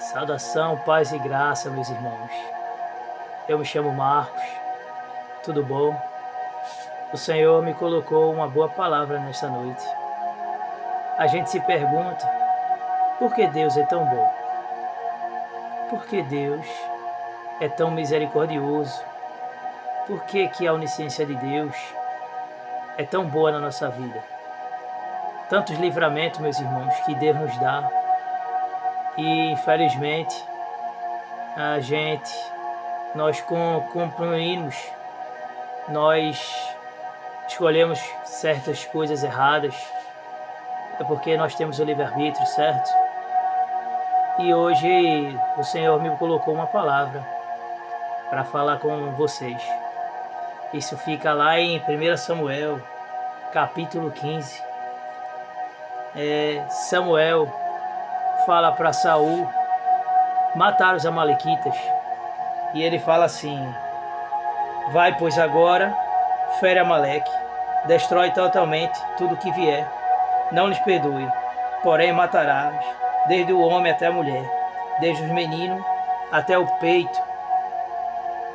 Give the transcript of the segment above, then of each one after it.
Saudação, paz e graça, meus irmãos. Eu me chamo Marcos, tudo bom? O Senhor me colocou uma boa palavra nesta noite. A gente se pergunta, por que Deus é tão bom? Por que Deus é tão misericordioso? Por que a onisciência de Deus é tão boa na nossa vida? Tantos livramentos, meus irmãos, que Deus nos dá. E infelizmente nós concluímos, nós escolhemos certas coisas erradas, é porque nós temos o livre-arbítrio, certo? E hoje o Senhor me colocou uma palavra para falar com vocês. Isso fica lá em 1 Samuel, capítulo 15. Samuel fala para Saul matar os amalequitas. E ele fala assim: vai, pois agora, fere Amaleque, destrói totalmente tudo que vier, não lhes perdoe, porém matarás, desde o homem até a mulher, desde os meninos até o peito,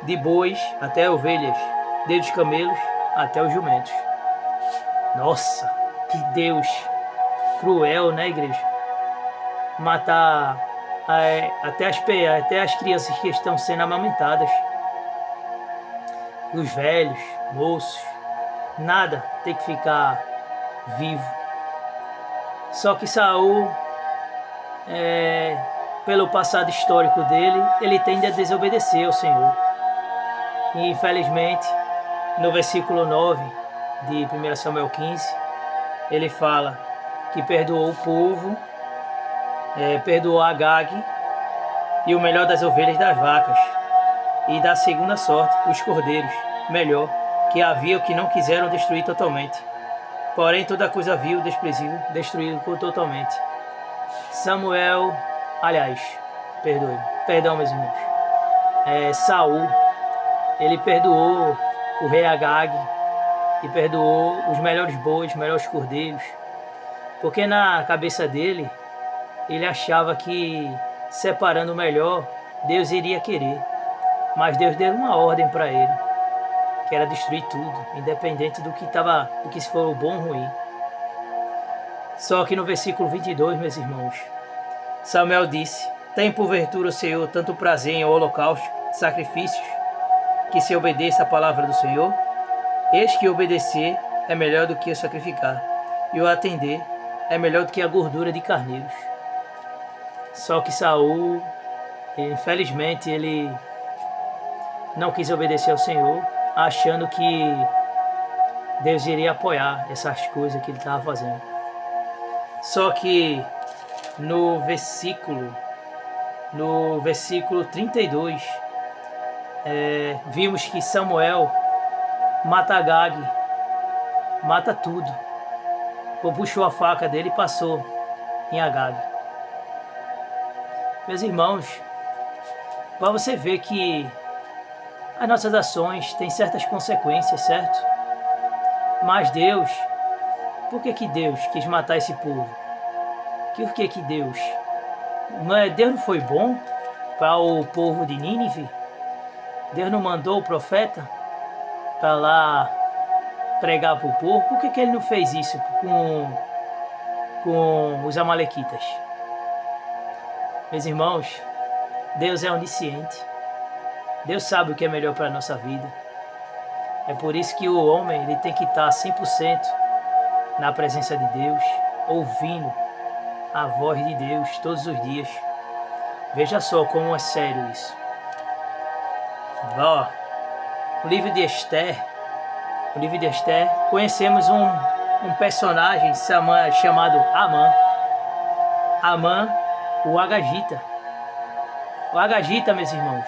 de bois até ovelhas, desde os camelos até os jumentos. Nossa, que Deus cruel, né, igreja? Matar até as crianças que estão sendo amamentadas, os velhos, moços, nada tem que ficar vivo. Só que Saul, pelo passado histórico dele, ele tende a desobedecer ao Senhor. E infelizmente, no versículo 9 de 1 Samuel 15, ele fala que perdoou o povo, perdoou Agag e o melhor das ovelhas e das vacas, e da segunda sorte, os cordeiros, melhor, que havia que não quiseram destruir totalmente. Porém, toda coisa vil, desprezível, destruído totalmente. Perdão, meus irmãos. Saul, ele perdoou o rei Agag e perdoou os melhores bois, os melhores cordeiros, porque na cabeça dele, ele achava que separando o melhor, Deus iria querer. Mas Deus deu uma ordem para ele, que era destruir tudo, independente do que se for bom ou ruim. Só que no versículo 22, meus irmãos, Samuel disse: tem porventura o Senhor tanto prazer em holocausto, sacrifícios, que se obedeça a palavra do Senhor? Eis que obedecer é melhor do que o sacrificar, e o atender é melhor do que a gordura de carneiros. Só que Saul, infelizmente, ele não quis obedecer ao Senhor, achando que Deus iria apoiar essas coisas que ele estava fazendo. Só que no versículo 32, vimos que Samuel mata Agag, mata tudo. Puxou a faca dele e passou em Agag. Meus irmãos, para você ver que as nossas ações têm certas consequências, certo? Mas Deus, por que Deus quis matar esse povo? Por que Deus? Deus não foi bom para o povo de Nínive? Deus não mandou o profeta para lá pregar para o povo? Por que ele não fez isso com os amalequitas? Meus irmãos, Deus é onisciente. Deus sabe o que é melhor para a nossa vida. É por isso que o homem ele tem que estar 100% na presença de Deus, ouvindo a voz de Deus todos os dias. Veja só como é sério isso. O livro de Esther, conhecemos um personagem chamado Amã. Amã, o Agagita. O Agagita, meus irmãos,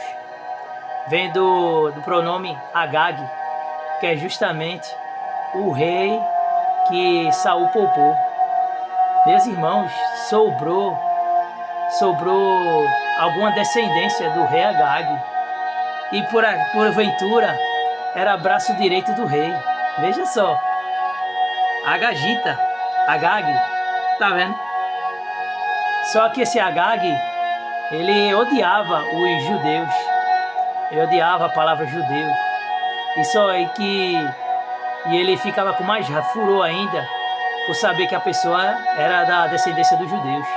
vem do pronome Agag, que é justamente o rei que Saul poupou. Meus irmãos, sobrou alguma descendência do rei Agag, e porventura era braço direito do rei. Veja só, Agag, tá vendo? Só que esse Agag, ele odiava os judeus, ele odiava a palavra judeu. E ele ficava com mais furor ainda por saber que a pessoa era da descendência dos judeus.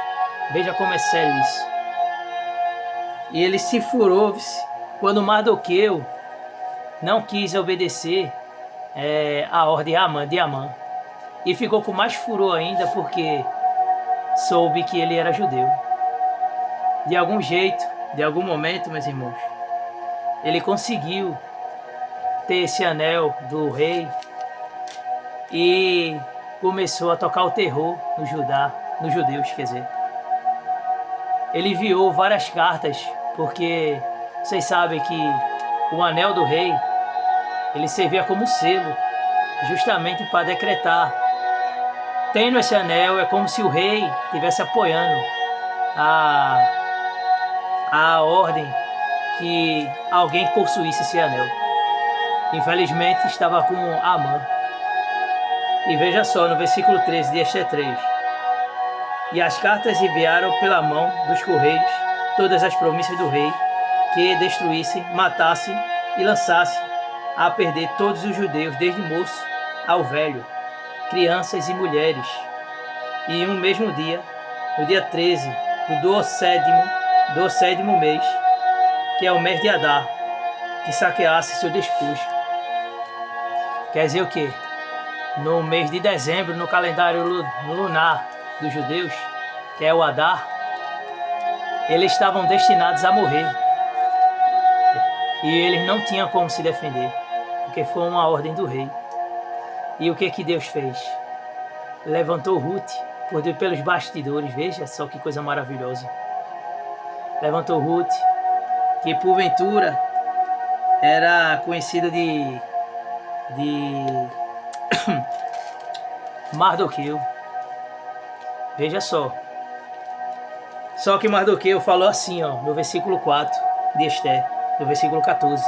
Veja como é sério isso. E ele se furou quando Mardoqueu não quis obedecer a ordem de Amã. E ficou com mais furor ainda porque soube que ele era judeu. De algum jeito, de algum momento, meus irmãos, ele conseguiu ter esse anel do rei e começou a tocar o terror nos judeus, quer dizer. Ele enviou várias cartas, porque vocês sabem que o anel do rei, ele servia como selo, justamente para decretar. Tendo esse anel, é como se o rei estivesse apoiando a ordem que alguém possuísse esse anel. Infelizmente, estava com Amã. E veja só, no versículo 13 de Esther 3. E as cartas enviaram pela mão dos correios todas as promessas do rei, que destruíssem, matassem e lançassem a perder todos os judeus, desde moço ao velho, crianças e mulheres. E um mesmo dia, no dia 13 do sétimo mês, que é o mês de Adar, que saqueasse seu despojo. Quer dizer o quê? No mês de dezembro, no calendário lunar dos judeus, que é o Adar, eles estavam destinados a morrer. E eles não tinham como se defender, porque foi uma ordem do rei. E o que Deus fez? Levantou Ruth pelos bastidores, veja só que coisa maravilhosa. Levantou Ruth, que porventura era conhecida de Mardoqueu. Veja só. Só que Mardoqueu falou assim, no versículo 4 de Esther, no versículo 14.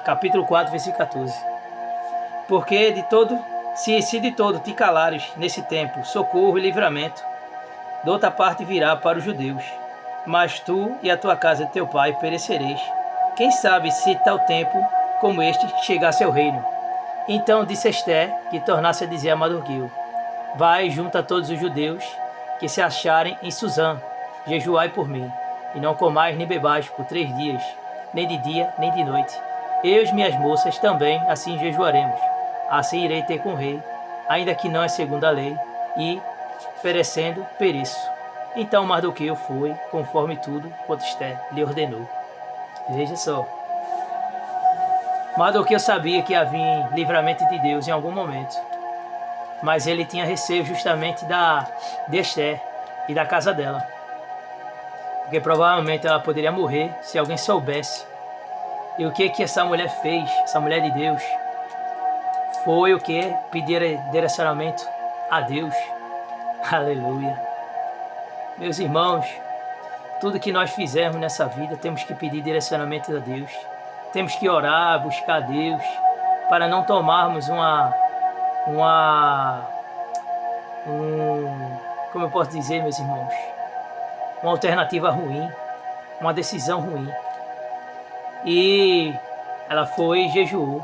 Capítulo 4, versículo 14. Porque se de todo te calares nesse tempo, socorro e livramento, de outra parte virá para os judeus. Mas tu e a tua casa de teu pai perecereis. Quem sabe se tal tempo como este chegasse ao reino. Então disse Esther, que tornasse a dizer a Mardoqueu: vai junto a todos os judeus que se acharem em Suzã, jejuai por mim, e não comais nem bebais por 3 dias, nem de dia nem de noite. Eu e minhas moças também assim jejuaremos. Assim irei ter com o rei, ainda que não é segundo a lei, e, perecendo, pereço. Então Mardoqueu foi, conforme tudo quanto Esther lhe ordenou. Veja só. Mardoqueu sabia que havia livramento de Deus em algum momento, mas ele tinha receio justamente de Esther e da casa dela, porque provavelmente ela poderia morrer se alguém soubesse. E o que essa mulher fez, essa mulher de Deus, foi o que? Pedir direcionamento a Deus. Aleluia. Meus irmãos, tudo que nós fizermos nessa vida, temos que pedir direcionamento a Deus. Temos que orar, buscar a Deus, para não tomarmos como eu posso dizer, meus irmãos, uma alternativa ruim, uma decisão ruim. E ela foi e jejuou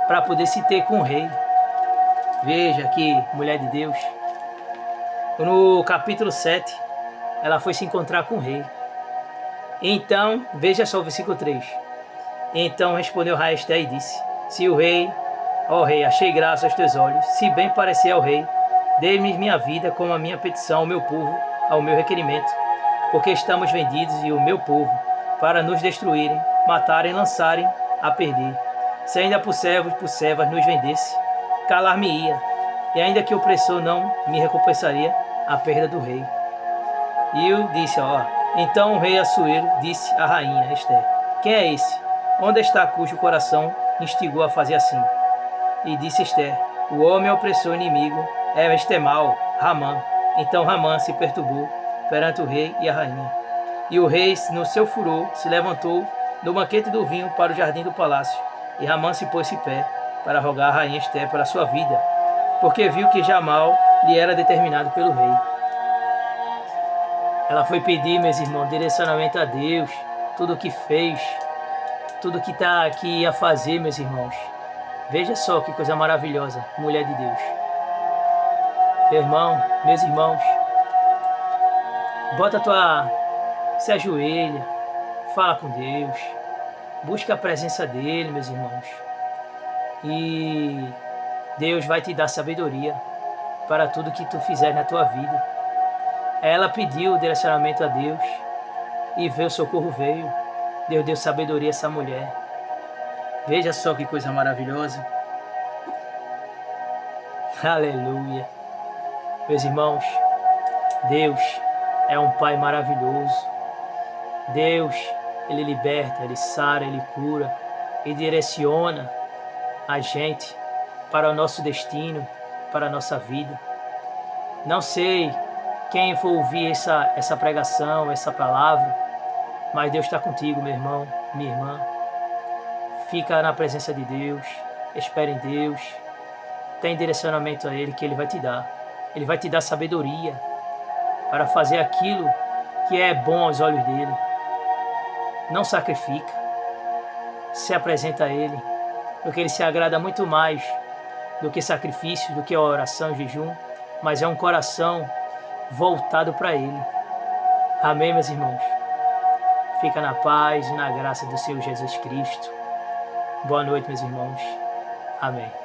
para poder se ter com o rei. Veja aqui, mulher de Deus. No capítulo 7, ela foi se encontrar com o rei. Então, veja só o versículo 3. Então respondeu Rainha Esther e disse: se o rei, ó rei, achei graça aos teus olhos, se bem parecer ao rei, dê-me minha vida como a minha petição ao meu povo, ao meu requerimento, porque estamos vendidos e o meu povo, para nos destruírem, matarem e lançarem a perder. Se ainda por servos, por servas nos vendesse, calar-me-ia, e ainda que o opressor não me recompensaria a perda do rei. E eu disse, então o rei Assuero disse à rainha Esther: quem é esse? Onde está cujo coração instigou a fazer assim? E disse Esther: o homem opressor inimigo é Estemal, Ramã. Então Ramã se perturbou perante o rei e a rainha. E o rei, no seu furor, se levantou do banquete do vinho para o jardim do palácio. E Ramã se pôs em pé para rogar a rainha Esther pela sua vida, porque viu que já mal lhe era determinado pelo rei. Ela foi pedir, meus irmãos, direcionamento a Deus, tudo o que fez, tudo que ia fazer, meus irmãos. Veja só que coisa maravilhosa, mulher de Deus. Meu irmão, meus irmãos, se ajoelha, fala com Deus, busca a presença dele, meus irmãos. E Deus vai te dar sabedoria para tudo que tu fizer na tua vida. Ela pediu o direcionamento a Deus e veio, o socorro veio. Deus deu sabedoria a essa mulher. Veja só que coisa maravilhosa. Aleluia. Meus irmãos, Deus é um Pai maravilhoso. Deus, Ele liberta, Ele sara, Ele cura e direciona a gente para o nosso destino, para a nossa vida. Não sei quem for ouvir essa pregação, essa palavra, mas Deus está contigo, meu irmão, minha irmã. Fica na presença de Deus, espere em Deus, tem direcionamento a Ele que Ele vai te dar. Ele vai te dar sabedoria para fazer aquilo que é bom aos olhos dEle. Não sacrifica, se apresenta a Ele, porque Ele se agrada muito mais do que sacrifício, do que a oração, jejum, mas é um coração voltado para Ele. Amém, meus irmãos? Fica na paz e na graça do Senhor Jesus Cristo. Boa noite, meus irmãos. Amém.